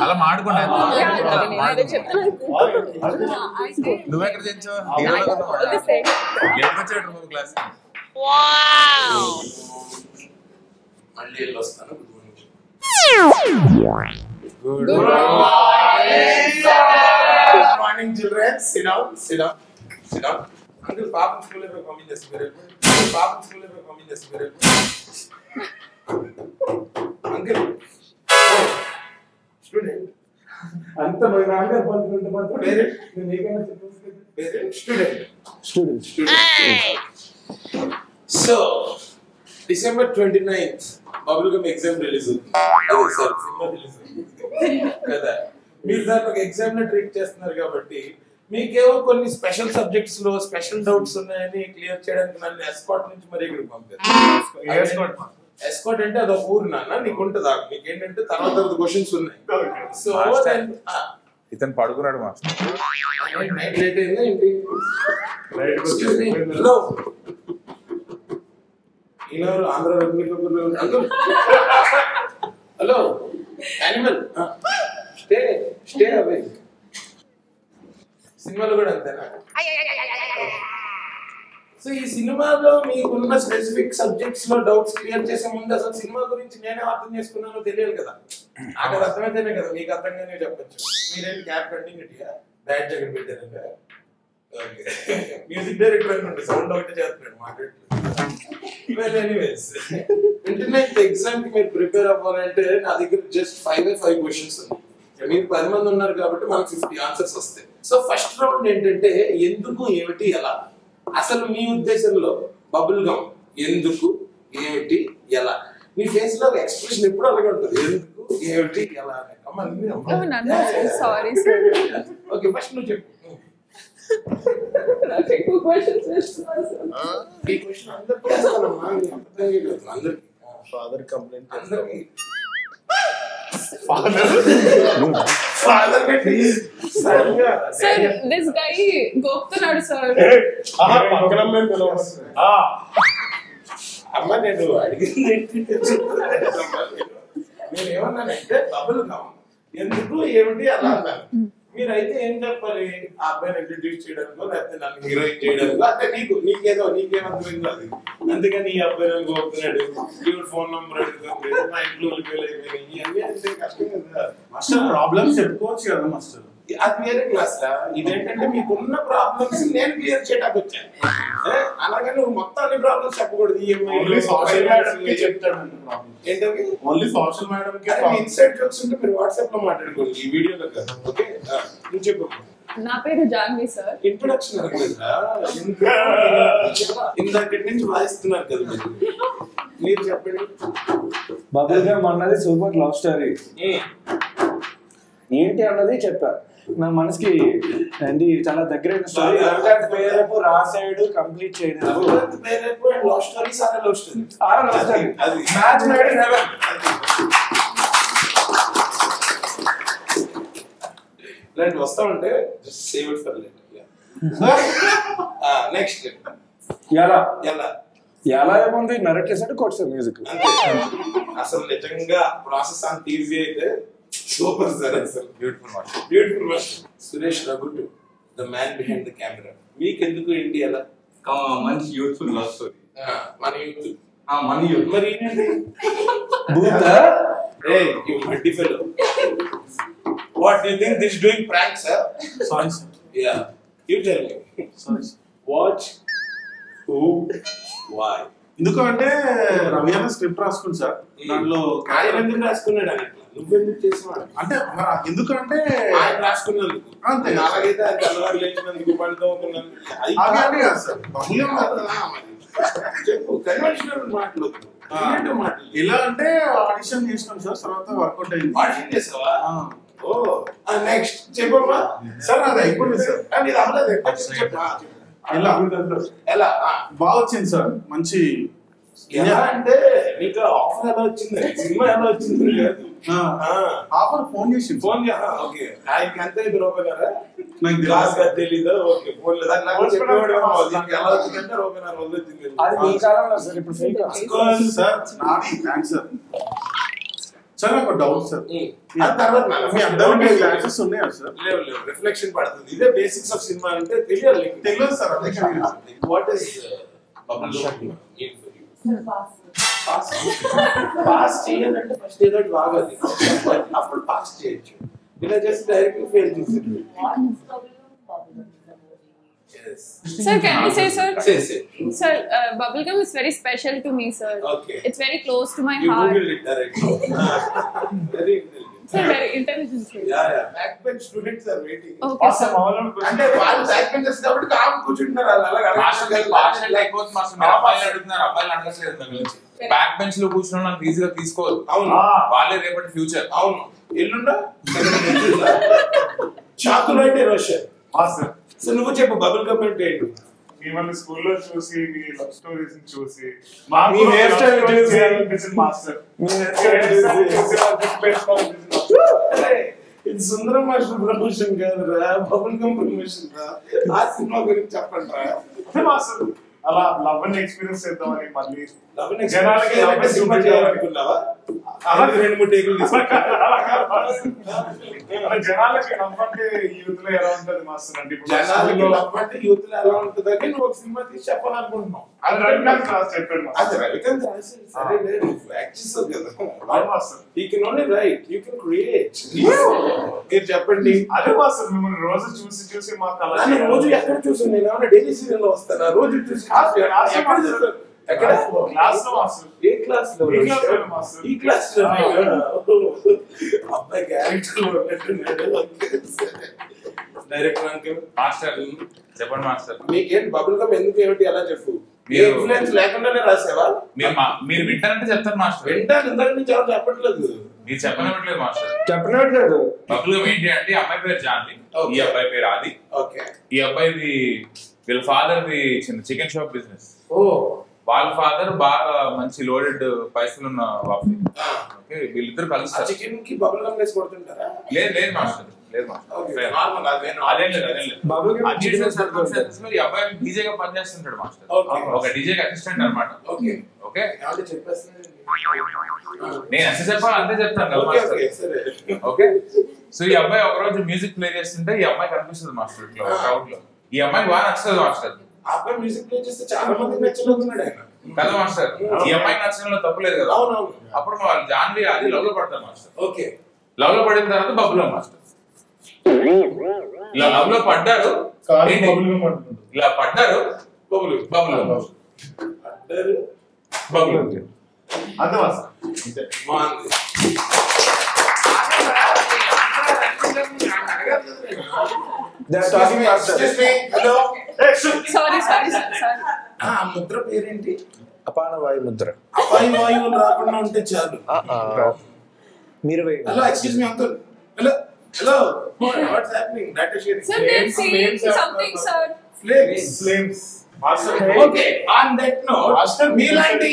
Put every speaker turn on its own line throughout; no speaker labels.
మళ్ళీ మాడుకుంటా నువ్వెక్కడ తెచ్చావు క్లాస్
మళ్ళీ వెళ్ళి వస్తాను.
Good morning, children. Sit down. Uncle, Papa school में कमी जैसे मेरे Uncle, student.
अंत महिनांग बोलते मात्र
Parent.
Parent.
Student. So, December 29th, bubblegum exam release. అదే సార్ సినిమా రిలీజ్ కదా. మీరు దాన్ని ఒక ఎగ్జామ్ లో ట్రీట్ చేస్తున్నారు కాబట్టి మీకేవో కొన్ని స్పెషల్ సబ్జెక్ట్స్ లో స్పెషల్ డౌట్స్ ఉన్నాయని క్లియర్ చేయడానికి నన్ను ఎస్కాట్ నుంచి మరి ఇక్కడికి పంపారు. ఎస్కాట్ అంటే అదొక ఊరు నాన్న, నీకు ఉంటుందా? నీకేంటంటే తర్వాత క్వశ్చన్స్ ఉన్నాయి. సో
ఇతను పడుకున్నాడు మాస్టర్.
నైట్ లేట్ అయిందా ఏంటి? Andhra hello animal stay away. సినిమాలో కూడా అంతేనా? సో ఈ సినిమాలో మీకున్న స్పెసిఫిక్ సబ్జెక్ట్స్ లో డౌట్స్ క్లియర్ చేసే ముందు అసలు సినిమా గురించి నేనే అర్థం చేసుకున్నానో తెలియాలి కదా. నాకు అది అర్థమైతేనే కదా మీకు అర్థంగానే చెప్పచ్చు. మీరేంటి క్యాప్ కంటిన్యూటీగా బ్యాడ్ జాకెట్ పెట్టారంటే మ్యూజిక్ డైరెక్టర్ అనుకోండి, సౌండ్ ఒకటే చేస్తున్నాడు మాట్లాడుతుంది. ఇంటర్నెట్ ఎగ్జామ్ కి మీరు ప్రిపేర్ అవ్వాలంటే నా దగ్గర జస్ట్ 5 క్వశ్చన్స్ ఉన్నాయి. మీరు 10 మంది ఉన్నారు కాబట్టి మనకు 50 ఆన్సర్స్ వస్తాయి. సో ఫస్ట్ రౌండ్ ఏంటంటే ఎందుకు, ఏమిటి, ఎలా. అసలు మీ ఉద్దేశంలో బబుల్ గమ్ ఎందుకు, ఏమిటి, ఎలా. మీ ఫేస్ లో ఎక్స్ప్రెషన్ ఎప్పుడు అలాగే ఉంటుంది, ఎందుకు, ఏమిటి, ఎలా అని. ఓకే, ఫస్ట్ నువ్వు చెప్పు.
Father complaint.
Father
Sir, this guy గోపుతున్నాడు సార్.
అమ్మ నేను అడిగింది నేను ఏమన్నానంటే బబుల్ గమ్ ఎందుకు, ఏమిటి, అలా అన్నాను. మీరైతే ఏం చెప్పాలి? ఆ అబ్బాయిని ఇంట్రడ్యూస్ చేయడానికో లేకపోతే నన్ను హీరోయిన్ చేయడానికో, అంటే నీకేమర్థమైందో అది. అందుకని ఈ అబ్బాయి నన్ను కోరుతున్నాడు, ఈవిడ ఫోన్ నంబర్ అడుగుతుంది, మా ఇంట్లో అయిపోయినాయి, ఇవన్నీ అంటే కష్టం కదా
మాస్టర్. ప్రాబ్లమ్స్ చెప్పుకోవచ్చు కదా మాస్టర్.
అది వేరే క్లాస్ లా. ఇదేంటంటే మీకున్న ప్రాబ్లమ్స్ నేను క్లియర్ చేయడానికి వచ్చాను. అలాగే నువ్వు మొత్తం అన్ని ప్రాబ్లమ్స్ చెప్పకూడదు. ఏంటవి
only social madam
inside jokes ఉంటే మీరు వాట్సాప్ లో మాట్లాడుకోండి, ఈ వీడియోలో కదా. ఓకే, నువ్వు చెప్పు.
నా పేరు జాన్వి సార్.
ఇంట్రొడక్షన్ అడగలేదా? ఇందాకటి నుంచి వాయిస్తున్నారు కదా మీరు చెప్పండి.
బబుల్ గమ్ అన్నది సూపర్ లవ్ స్టోరీ. ఏంటి అన్నది చెప్పా. నా మనసుకి ఏంటి చాలా దగ్గరైన స్టోరీ. పేరేపు రాసాడు, కంప్లీట్ చేయలేదు.
లవ్ స్టోరీ సారా లవ్ స్టోరీ
అది మ్యాచ్ మేడ్ ఇన్ హెవెన్.
ఇలాంటి వస్తా ఉంటే just save it for later. Next
ఎలా
ఎలా
ఎలా ఏముంది, నరేట్ చేసాడు, కొట్టాడు మ్యూజిక్.
అసలు నిజంగా ప్రాసెస్ అంత ఈజీ అయితే సూపర్ సార్. అసలు బ్యూటిఫుల్ సురేష్ రఘుటు, the man behind the camera. మీకెందుకు ఏంటి ఎలా?
మంచి యూత్ఫుల్ లవ్ స్టోరీ.
మన యూత్
మన యూత్.
మరి ఏంటండి you muddy fellow. What do you think this is doing pranks, sir?
Sorry sir.
Yeah, you tell me.
Sorry sir.
What, who, why?
ఎందుకంటే రవి అన్న స్క్రిప్ట్ రాసుకుంది సార్. దాంట్లో
ఆయన ఎందుకు రాసుకున్నాడు అని నువ్వెందుకు చేసినాడు అంటే
ఎందుకంటే
ఆయన రాసుకున్నందుకు అంతే. అలాగైతే ఆయన తెల్లవారు లేచినందుకు పడుతూ చెప్పు. కన్వెన్షనల్ మాటలు
ఎలా అంటే ఆడిషన్ చేసినాం సార్, తర్వాత వర్కౌట్ అయింది.
ఆడిషన్ చేసావా? ఓ నెక్స్ట్ చెప్పమ్మా.
సార్ అది అయిపోయింది సార్.
అది అవ్వలేదు.
ఎలా
ఎలా
బాగా వచ్చింది సార్. మంచి
ఎలా అంటే నీకు ఆఫర్ ఎలా వచ్చింది, సినిమా ఎలా వచ్చింది లేదు.
ఆఫర్ ఫోన్ చేసి
ఫోన్ ఓకే ఆయనకి ఎంత ఇది రూపాయగారా
నాకు
క్లాస్ గా తెలీదు. ఓకే ఫోన్ లేదు నాకు చెప్పేవాడు ఎలా వచ్చిందంటే రూపాయన్నర రోజు వచ్చింది.
అది మీ కాలంలో సార్, ఇప్పుడు fake sir. Not thanks sir.
Sir ఒక డౌట్ సార్ తర్వాత
మీ అందరికీ క్లాసెస్ ఉన్నాయా సార్?
లేవు రిఫ్లెక్షన్ పడుతుంది. ఇదే బేసిక్స్ ఆఫ్ సినిమా అంటే తెలియాలి.
తెలియదు సార్.
వాట్ ఇస్ పాస్ చేయాలంటే ఫస్ట్ ఏదో బాగాలి, అప్పుడు పాస్ చేయొచ్చు. ఇలా చేసి డైరెక్ట్ ఫెయిల్ చేసేది.
Sir, can I say, sir?
Say.
Sir, bubblegum is very special to me, sir.
Okay.
It's very close to my
You
heart.
Googled it directly. Very intelligent.
Sir, very intelligent. Sir.
Yeah. Backbench students are waiting.
Okay, sir.
అంటే వాళ్ళు back benchers కాబట్టి com కూర్చుంటున్నారు. అలాగా
back bench లో కూర్చున్న నాకు ఈజీగా తీసుకోవాలి.
అవును,
వాళ్ళే రేపటి ఫ్యూచర్.
అవును. ఎల్లుండా చాకులు అంటే రోషన్. సో నువ్వు చెప్పు బబుల్ గమ్ అంటే ఏంటి?
మిమ్మల్ని స్కూల్లో చూసి మీ లవ్ స్టోరీస్ చూసి
మీ హెయిర్ స్టైల్ చూసి
మాస్టర్
ఇది సుందరం మాస్టర్ ప్రమోషన్ కాదురా, బబుల్ గమ్ ప్రమోషన్ రా. ఆ సినిమా గురించి చెప్పండి రా.
మాస్టర్ అలా లవ్ ని ఎక్స్పీరియన్స్ చేద్దామని మళ్ళీ
జనాలకి సినిమా చేయాలనుకున్నావా? అలా 2-3 టేకులు
జనాలకి లవ్ అంటే యూత్ లో ఎలా ఉంటది మాస్టర్ అంటే
జనాలకి లవ్ అంటే యూత్ లో ఎలా ఉంటుందని నువ్వు ఒక సినిమా తీసి చెప్పాలనుకుంటున్నావు.
అది రవికాంత్ రాసి చెప్పాడు
అది రవికాంత్ రాసి సరే నువ్వు యాక్ట్ చేస్తావు కదా.
Master
you can only right, you can create. మీరు చెప్పండి.
అదే మాస్టర్ మిమ్మల్ని రోజు చూసి మా కళ
రోజు ఎక్కడ చూసి నేను ఏమైనా డైలీ సీరియల్ లో వస్తానా? రోజు చూసి ఎక్కడ
క్లాస్ లో మాస్టర్.
ఏ క్లాస్ లో? ఈ క్లాస్ లో అబ్బాయి క్యారెక్టర్ డైరెక్టర్ అంకుల్.
మాస్టర్ చెప్పండి మాస్టర్.
మీకేంటి బబుల్ గమ్ ఎందుకు ఏమిటి అలా చెప్పు. ఇన్ఫ్లుయెన్స్ లేకుండానే రాసావా?
మీరు వింటారంటే చెప్తారు మాస్టర్.
వింటాను, ఇంతకు నుంచి ఎవరు చెప్పట్లేదు.
మీరు చెప్పనివ్వట్లేదు మాస్టర్.
చెప్పలేదు.
బబుల్ గమ్ ఏంటి అంటే అమ్మాయి పేరు జాన్వి, ఈ అబ్బాయి పేరు ఆది.
ఓకే.
ఈ అబ్బాయిది వీళ్ళ ఫాదర్ ది చిన్న చికెన్ షాప్ బిజినెస్.
ఓ.
వాళ్ళ ఫాదర్ బాగా మంచి లోడెడ్ పైసలు ఉన్న వాపి. ఓకే, వీళ్ళిద్దరు కలుస్తారు.
చికెన్ కి బబుల్ గమ్ వేసి కొడుతుంటారా?
లేదు మాస్టర్, లేదు మాస్టర్. అదేం లేదు. ఈ అబ్బాయి డీజేగా పనిచేస్తుంటాడు మాస్టర్. ఒక డీజేకి అసిస్టెంట్ అనమాట. ఓకే, నేను ఎంత చెప్పాలి అంతే చెప్తాను కదా మాస్టర్. ఓకే, సో ఈ అబ్బాయి ఒక రోజు మ్యూజిక్ ప్లే చేస్తుంటే ఈ అమ్మాయి కనిపిస్తుంది మాస్టర్ ఇట్లా క్రౌడ్ లో. ఈ అమ్మాయికి బాగా నచ్చుతుంది మాస్టర్.
అబ్బాయి మ్యూజిక్ ప్లే చేస్తే చాలా మంది నచ్చలేకున్నాడు ఆయన
కదా మాస్టర్. ఈ అమ్మాయికి నచ్చడంలో తప్పు లేదు కదా.
అవునవును.
అప్పుడు వాళ్ళు జాన్వి అది లవ్ లో పడతారు మాస్టర్.
ఓకే.
లవ్ లో పడిన తర్వాత బబుల్ మాస్టర్ ఇలా లవ్ లో పడ్డారు. ఇలా పడ్డారు బబుల్
అంతే మాస్టర్.
బాగుంది. హలో.
Sorry.
ముద్ర పేరేంటి?
అపాన వాయు ముద్ర.
అపాయి వాయువులు రాకుండా ఉంటే చాలు.
మీరు
hello, excuse me uncle. Hello what's happening? Data sharing.
Sir, they're saying something, sir.
Flames. Okay, on that note మీలాంటి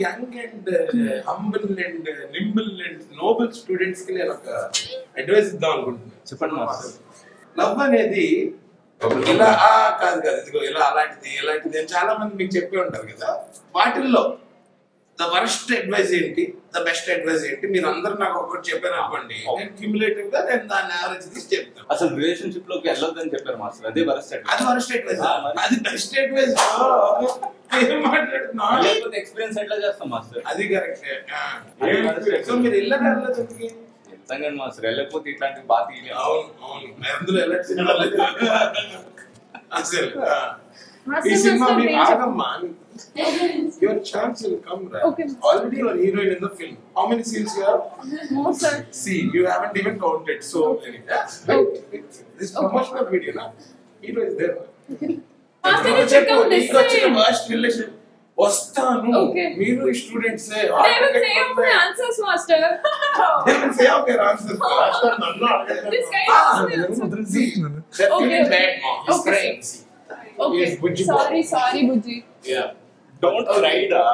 young and humble and nimble and noble students కి నేను ఒక అడ్వైస్ ఇద్దాం అనుకుంటున్నాను.
చెప్పండి మాస్టర్.
లవ్ అనేది ఇలా కాదు ఇదిగో ఇలా అలాంటిది అని చాలా మంది మీకు చెప్పి ఉంటారు కదా. వాటిల్లో ద వర్స్ట్ అడ్వైస్ ఏంటి, ద బెస్ట్ అడ్వైస్ ఏంటి? మీరు అందరూ నాకు ఒకటి చెప్పారు అనుకోండి, నేను క్యూములేటివ్ గా నేను దాన్ని యావరేజ్ తీసి చెప్తాను.
అసలు రిలేషన్షిప్ లోకి వెళ్ళొద్దని చెప్పారు మాస్టర్. అదే వరస్ట్ అడ్వైస్.
అది వర్స్ట్ అడ్వైస్. అది బెస్ట్ అడ్వైస్ ఏం మాట్లాడుతున్నా?
లేకపోతే ఎక్స్పీరియన్స్ ఎట్లా చేస్తాం మాస్టర్?
అది కరెక్ట్. సో మీరు వెళ్ళారు
వెళ్తాం మాస్టర్. వెళ్ళకపోతే ఇట్లాంటివి బాగా తీయలేదు.
అవును అందులో వెళ్ళచ్చు అసలు ఈ సినిమా మీకు ఆగమ్మా. Your chance will come, right?
Okay.
Already you are heroine in the film. How many scenes you have?
More, sir.
See, you haven't even counted so many. This promotional video, na? Hero is there.
Master, you should come this
side. Worst relation. వస్తాను. మీరు students
they will say of my answers, master.
They will say of your answers.
This guy
That feeling bad, mom. He's crying.
Okay. Sorry, Bujji.
Yeah.
Don't cry da.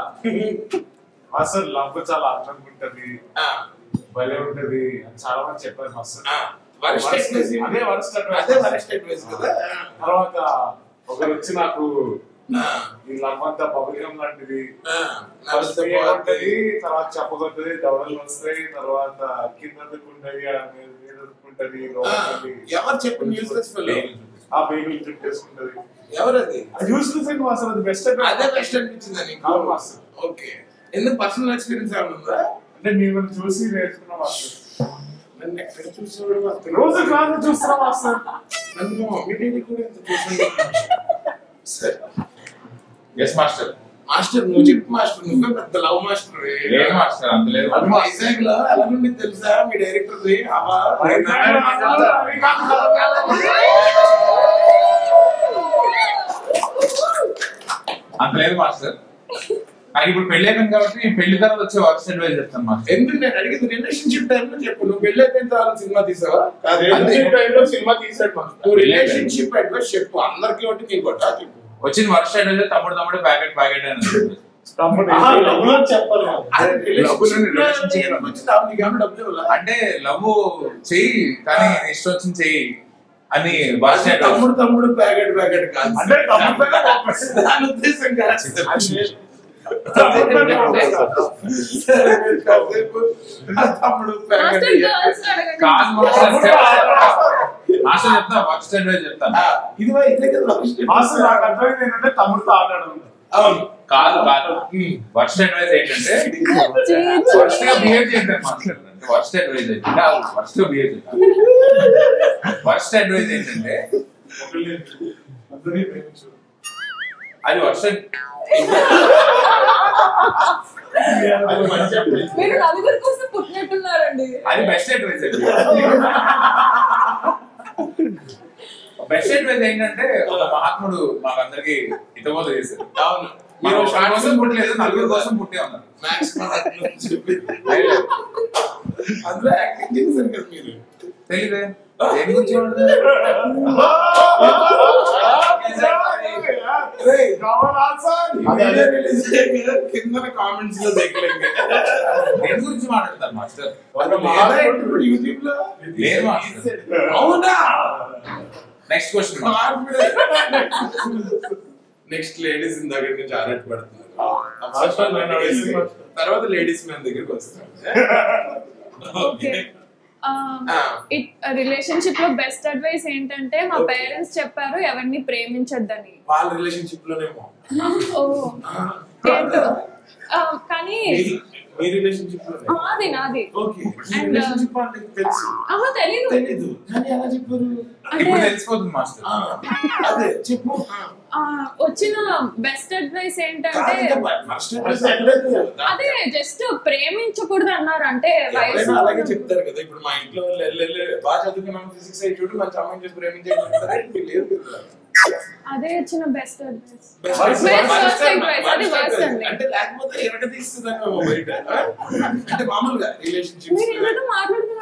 Master love చాలా అందంగా ఉంటది, భలే ఉంటది అని చాలా మంది చెప్పారు master.
అదే వరస్ట్ అడ్వైస్ కదా.
తర్వాత ఒకరు వచ్చి నాకు
ఈ లవ్ అంతా పబ్లికం లాంటిది
నడిస్తే
ఉంటది, తర్వాత చెప్పగొట్టది, దవడలు వస్తాయి, తర్వాత కింద ఉంటది, మీద ఉంటది,
ఎవరు చెప్పు న్యూస్
ఆ బేబీలు చుట్టేసుకుంటది.
ఎవరది?
యూస్లెస్ అండ్ మాస్టర్ అది బెస్ట్.
అదే బెస్ట్ అనిపించింది మాస్టర్. ఓకే, ఎందుకు పర్సనల్ ఎక్స్పీరియన్స్ ఏమైనా ఉందా?
అంటే నేను చూసి నేర్చుకున్నా మాస్టర్.
నన్ను ఎక్కడ చూసేవాడు మాస్టర్?
రోజు క్లాస్ చూస్తున్నా మాస్టర్.
నన్ను మా మమ్మీ డాడీ కూడా ఎంత చూసాను. సరే
ఎస్ మాస్టర్.
మాస్టర్ నువ్వు చెప్పు మాస్టర్, నువ్వే పెద్ద లవ్ మాస్టర్.
లేదు మాస్టర్, అంత లేదు.
వైజాగ్ లో ఎలా నుండి తెలుసా మీ డైరెక్టర్?
అంత లేదు మాస్టర్. నాకు ఇప్పుడు పెళ్లి అయిపోయింది కాబట్టి పెళ్లి తర్వాత వచ్చే వర్క్ అడ్వైజ్ చెప్తాను మాస్టర్.
ఎందుకు నేను అడిగింది రిలేషన్షిప్ టైంలో చెప్పు. నువ్వు పెళ్లి అయిపోయిన తర్వాత సినిమా తీసావా?
సినిమా తీసాడు మాస్టర్.
నువ్వు రిలేషన్షిప్ అడ్వైస్ చెప్పు అందరికి. ఒకటి నీకు కొట్టా చెప్పు.
వచ్చిన వర్క్ అడ్వైజ్ తమ్ముడు ప్యాకెట్ అని అంటే లవ్ చెయ్యి కానీ ఇష్టం వచ్చింది చెయ్యి అని
తమ్ముడు ప్యాకెట్ కాదు అంటే దాని ఉద్దేశం కాదు. తమ్ముడు ప్యాకెట్
చెప్తా వర్క్ అడ్వైజ్ చెప్తాను.
ఇది
నాకు అర్థమైంది ఏంటంటే తమ్ముడితో ఆడాడు.
అవును
కాదు వర్స్ట్ అడ్వైజ్ ఏంటంటే వర్స్ట్ గా బిహేవ్ చేద్దాం మాట్లాడుతుంటే వర్స్ట్ అడ్వైజ్ ఏంటంటే వర్స్ట్ గా బిహేవ్ చేద్దాం. వర్స్ట్ అడ్వైజ్ ఏంటంటే అది వర్స్ట్.
మీరు నలుగురి కోసం పుట్టినట్టున్నారండి.
అది బెస్ట్ అడ్వైజ్. బెస్ట్ అడ్వైజ్ ఏంటంటే ఒక మహాత్ముడు మాకందరికి హితబోధ చేశారు.
అవును,
మీరు కోసం పుట్టలేదు, నలుగురు కోసం పుట్టే ఉన్నారు.
అందులో యాక్టింగ్ చేశారు కదా మీరు.
తెలీదే దేని గురించి
కింద కామెంట్స్ లో దగ్గర
దేని గురించి మాట్లాడతారు మాస్టర్?
యూట్యూబ్ లో
లేదు మాస్టర్.
అవునా?
Next question.
నెక్స్ట్ లేడీస్ దగ్గర నుంచి ఆరాట పడుతున్నారు. తర్వాత లేడీస్ మ్యాన్ దగ్గరికి వస్తారు.
రిలేషన్షిప్ లో బెస్ట్ అడ్వైస్ ఏంటంటే మా పేరెంట్స్ చెప్పారు ఎవరిని ప్రేమించొద్దని.
వాళ్ళ రిలేషన్షిప్ లోనేమో.
కానీ
మీ రిలేషన్షిప్ లో
నాది నాది
రిలేషన్షిప్ అంటే తెలుసు. తెలీదు కానీ ఎలా చెప్పారు?
ఇప్పుడు తెలిసిపోతుంది మాస్టర్.
అదే చెప్పు.
వచ్చిన బెస్ట్ అడ్వైస్ ఏంటంటే అదే జస్ట్ ప్రేమించకూడదు అన్నారు. అంటే వయసు
అలాగే చెప్తారు కదా. ఇప్పుడు మా ఇంట్లో బాగా చదువుకున్నాం ఫిజిక్స్ అయి చూడు మంచి అమ్మాయిని చూసి ప్రేమించారు.
అదే వచ్చిన బెస్ట్ అడ్వైస్.
అంటే లేకపోతే ఎరగ తీస్తుందని బయట. అంటే మామూలుగా రిలేషన్షిప్ నేను ఏదో మాట్లాడలేదు.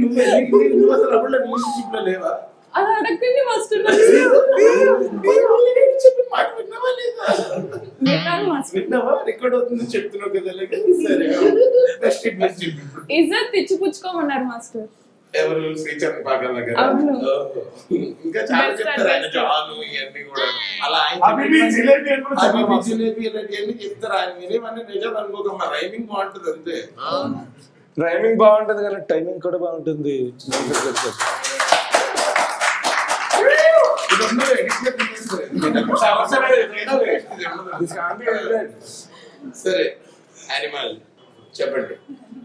నువ్వు అసలు అప్పుడు రిలేషన్షిప్ లో లేవా?
అలా అడగండి ఫస్ట్.
విన్నావా? రికార్డ్ అవుతుంది చెప్తున్నావు కదా.
ఇజ్జత్ తెచ్చిపుచ్చుకోమన్నారు మాస్టర్.
ఎవరు? శ్రీచంద్ర పాగల్ గారు. ఇంకా చాలా చెప్తారు ఆయన. జాను ఇవన్నీ కూడా అలా జిలేబీ ఇలాంటివన్నీ చెప్తారు. ఆయన వినేవన్నీ నిజం అనుకోకమ్మా. రైమింగ్ బాగుంటుంది అంతే.
రైమింగ్ బాగుంటుంది కానీ టైమింగ్ కూడా బాగుంటుంది.
సరే యానిమల్ చెప్పండి.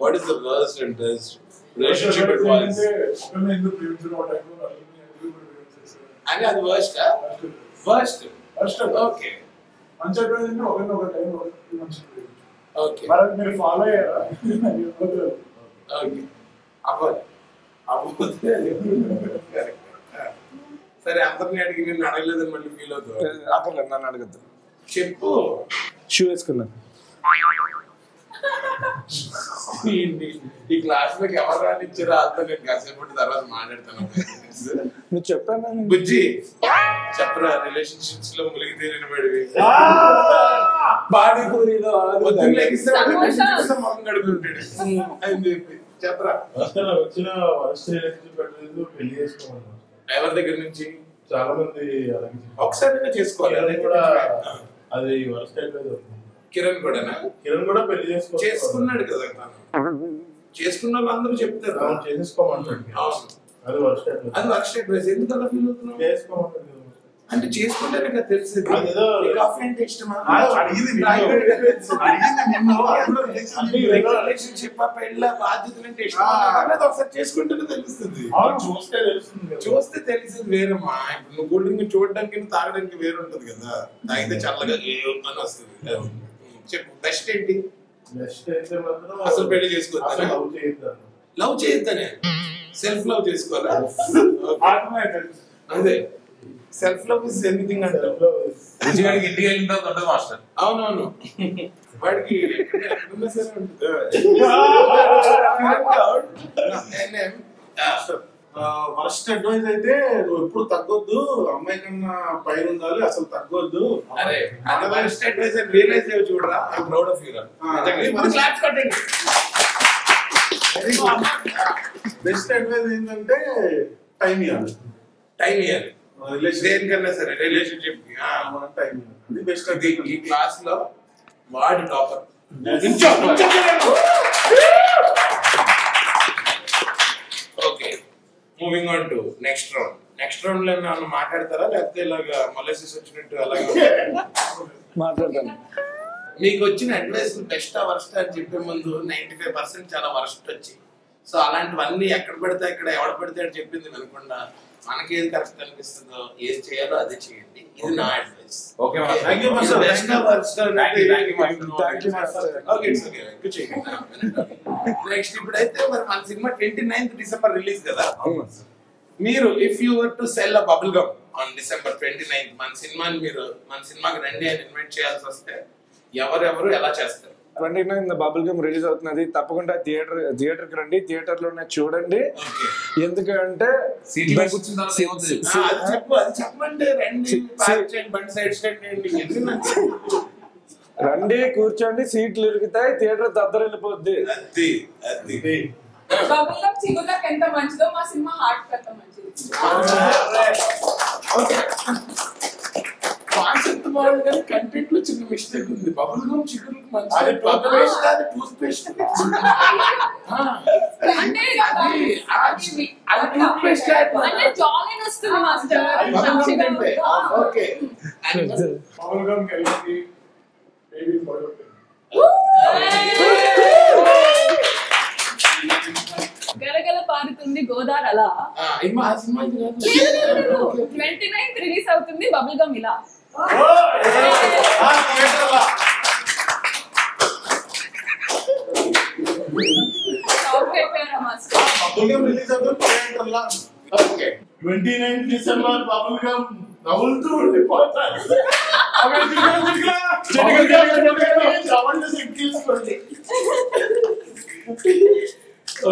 What is the worst and best relationship advice? అని అది వర్స్ట్ వర్స్ట్ ఓకే.
మంచి అడ్వైస్ అంటే ఒక టైం
ఓకే
మీరు ఫాలో అయ్యారా?
ఓకే అవ్వాలి అవ్వకపోతే సరే అందరిని అడిగి నేను అడగలేదని మళ్ళీ ఫీల్ అవుతావు.
అక్కర్లేదు, నన్ను అడగద్దు.
చెప్పు.
షూ వేసుకున్నాను.
ఈ క్లాస్ లోకి ఎవరు రానిచ్చారో వాళ్ళతో నేను కాసేపటి తర్వాత మాట్లాడతాను.
నువ్వు చెప్పాను
బుజ్జి చెప్పరా. రిలేషన్షిప్స్ లో ములిగి తేలిన వాడివి.
పానీపూరిలో
మొహం గడుపుంటాడు అని చెప్పి చెప్పరా.
వచ్చిన వర్స్ట్ రిలేషన్షిప్ పెళ్లి చేసుకోమన్నా.
ఎవరి దగ్గర నుంచి?
చాలా మంది
ఒకసారి చేసుకోవాలి.
అది కూడా అది వర్స్ట్ అయిపోయింది.
కిరణ్ కూడానా?
కిరణ్ కూడా పెళ్లి
చేసుకున్నాడు కదా తను. చేసుకున్న వాళ్ళు అందరూ చెప్తారు
చేసుకోమంటాడు. అది వర్స్ట్ అయిపోయింది.
అది వర్స్ట్ అడ్వైస్. ఎందుకు అలా ఫీల్ అవుతున్నావు?
చేసుకోమంటాడు
అంటే చేసుకుంటేనే కదా తెలిసింది. కాఫీ అంటే ఇష్టమా? రిలేషన్షిప్ పెళ్ళ బాధ్యతలు అంటే ఇష్టం ఒకసారి చేసుకుంటేనే తెలుస్తుంది. చూస్తే తెలిసింది వేరమ్మా. ఇప్పుడు నువ్వు కూల్ డ్రింక్ చూడడానికి తాగడానికి వేరు ఉంటది కదా. తాగితే చల్లగా అని వస్తుంది. చెప్పు బెస్ట్ ఏంటి? అసలు పెళ్లి చేసుకోవద్దా? లవ్ చేయొద్దనే సెల్ఫ్ లవ్ చేసుకోవాలా? అదే సెల్ఫ్ లవ్ ఇస్ ఎనీథింగ్ అంటే
రుచిగాడికి ఇంటికి వెళ్ళిన తర్వాత ఉంటుంది మాస్టర్.
అవునవును వాడికి
ఫస్ట్ అడ్వైస్ అయితే నువ్వు ఎప్పుడు తగ్గొద్దు, అమ్మాయి కన్నా పైన ఉండాలి, అసలు తగ్గొద్దు.
అరే అది ఫస్ట్ అడ్వైస్ రియలైజ్ అయ్యి చూడరా. I am proud of you రా. క్లాప్స్ కొట్టండి.
బెస్ట్ అడ్వైస్ ఏంటంటే టైం ఇవ్వాలి.
టైం ఇవ్వాలి దేనికన్నా సరే. రిలేషన్షిప్ కి
టైం ఇది బెస్ట్.
ఈ క్లాస్ లో వాడి topper. Okay moving on to next round. Next round లో ఏమన్నా మాట్లాడతారా లేకపోతే ఇలాగా మొలసిస్ వచ్చినట్టు అలాగే
మాట్లాడతాను?
మీకు వచ్చిన అడ్వైస్ బెస్ట్ వర్స్ట్ అని చెప్పే ముందు 95% చాలా వర్స్ట్ వచ్చి, సో అలాంటివన్నీ ఎక్కడ పెడితే ఇక్కడ ఎవడ పెడితే అని చెప్పింది వినకుండా మనకి ఏది కరెక్ట్ అనిపిస్తుందో ఏది చేయాలో అదే చేయండి. ఇది నా advice.
Okay master.
Thank you master. Best worst next ఇప్పుడైతే మరి మన సినిమా 29th డిసెంబర్ రిలీజ్ కదా. మీరు if you were to sell a bubble gum on December 29th మన సినిమాకి రండి అని ఇన్వైట్ చేయాల్సి వస్తే ఎవరెవరు ఎలా చేస్తారు?
29 బబుల్ గమ్ రిలీజ్ అవుతున్నది. తప్పకుండా థియేటర్ కి రండి, థియేటర్ లోనే చూడండి. ఎందుకంటే
చెప్పండి
రండి, కూర్చోండి, సీట్లు ఇరుగుతాయి, థియేటర్ దద్దరిల్లిపోద్ది.
బబుల్ గమ్ చిగుళ్ళకి ఎంత మంచిదో మా సినిమా హార్ట్ కి అంత మంచిది.
కాన్సెప్ట్ బాగుంది కానీ కంటెంట్ లో చిన్న మిస్టేక్ ఉంది. బబుల్ గమ్ చిగుళ్ళకి మంచిది. టూత్ పేస్ట్ ఓకే
గలగల పారుతుంది గోదావరి అలా. 29th రిలీజ్ అవుతుంది బబుల్ గమ్ ఇలా.
రిలీజ్ అవుతుంది 29th డిసెంబర్ బబుల్ గమ్ నవ్వులుతూ ఉండిపోతారు.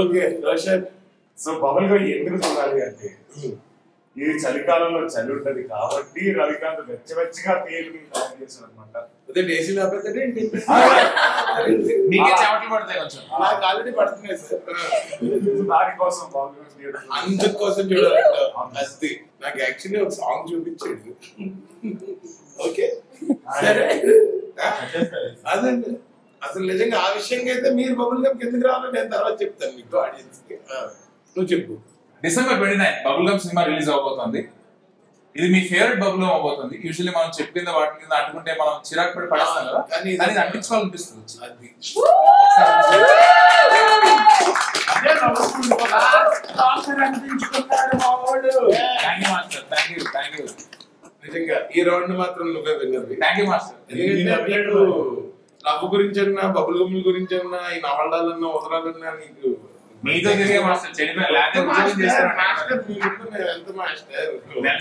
Okay Roshan.
So bubble gum ఎందుకు చూడాలి అంటే ఇది చలికాలంలో చలి ఉంటది కాబట్టి రవికాంత్ వెచ్చవెచ్చగా తేలిని ప్లాన్ చేశాడు అనమాట.
డేసీ లేకపోతే
మీకే చెమటలు పడతాయి కొంచెం.
నాకు ఆల్రెడీ పడుతున్నాయి సార్.
దానికోసం
అందుకోసం చూడాలంట. అది నాకు యాక్చువల్లీ ఒక సాంగ్ చూపించాడు. ఓకే సరే అదండి. అసలు నిజంగా ఆ విషయంగా అయితే మీరు బబుల్ గమ్ కిందకి రావాలో నేను తర్వాత చెప్తాను మీకు ఆడియన్స్ కి. నువ్వు చెప్పు.
December 29 bubble gum cinema release అవబోతుంది. ఇది మీ ఫేవరెట్ బబుల్ గమ్ అవబోతుంది. యూజువల్లీ మనం చెప్పిన వాటి కింద అంటుకుంటే మనం చిరాకు పడి పడేస్తాం కదా, కానీ ఇది అంటించుకోవాలనిపిస్తుంది.
నిజంగా ఈ రౌండ్ మాత్రం నువ్వే విన్నది.
Thank you master.
ఎందుకంటే లవ్ గురించి అన్నా బబుల్ గమ్ గురించి అన్నా ఈ నవలాలన్నా వదలాలన్నా నీకు
మీతో తిరిగే మాస్టర్ చెడిపోయి ఉద్యోగం చేస్తాను.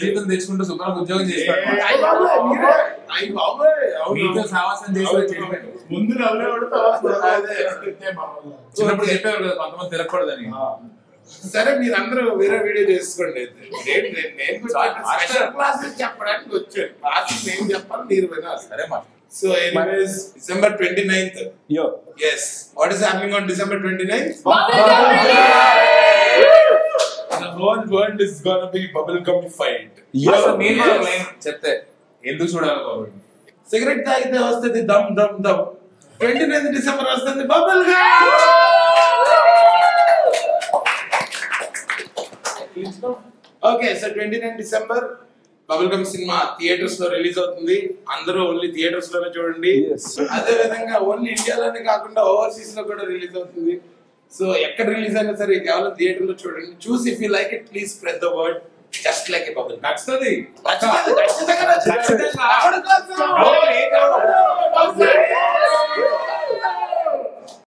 జీతం తెచ్చుకుంటూ శుభ్రంగా ఉద్యోగం చేస్తాను. మీతో సావాసం చేసి చెడిపోయాను.
ముందు నవ్వేవాడు
చిన్నప్పుడు చెప్పేవారు కదా కొంతమంది తిరగకూడదని.
సరే మీరందరూ వేరే వీడియో చేసుకోండి. చెప్పడానికి వచ్చాను. క్లాస్ నేను చెప్పాలి, మీరు వినాలి.
సరే master.
So anyways, December 29th.
Yo.
Yes. What is happening on December 29th? whole world is gonna be bubblegum fight.
అసలు మీరు కూడా ఒక లైన్ చెప్తే ఎందుకు చూడాలి బాబు?
సిగరెట్ తాగితే వస్తుంది దమ్ దమ్ దమ్. 29th December వస్తుంది bubble okay so 29th December bubble gum cinema theatres లో రిలీజ్ అవుతుంది. అందరూ ఓన్లీ థియేటర్స్ లోనే చూడండి. అదే విధంగా ఓన్లీ ఇండియాలోనే కాకుండా ఓవర్సీస్ లో కూడా రిలీజ్ అవుతుంది. సో ఎక్కడ రిలీజ్ అయినా సరే కేవలం థియేటర్ లో చూడండి. చూసి if you like it please spread the word just like a bubble.
నచ్చుతుంది.
ఖచ్చితంగా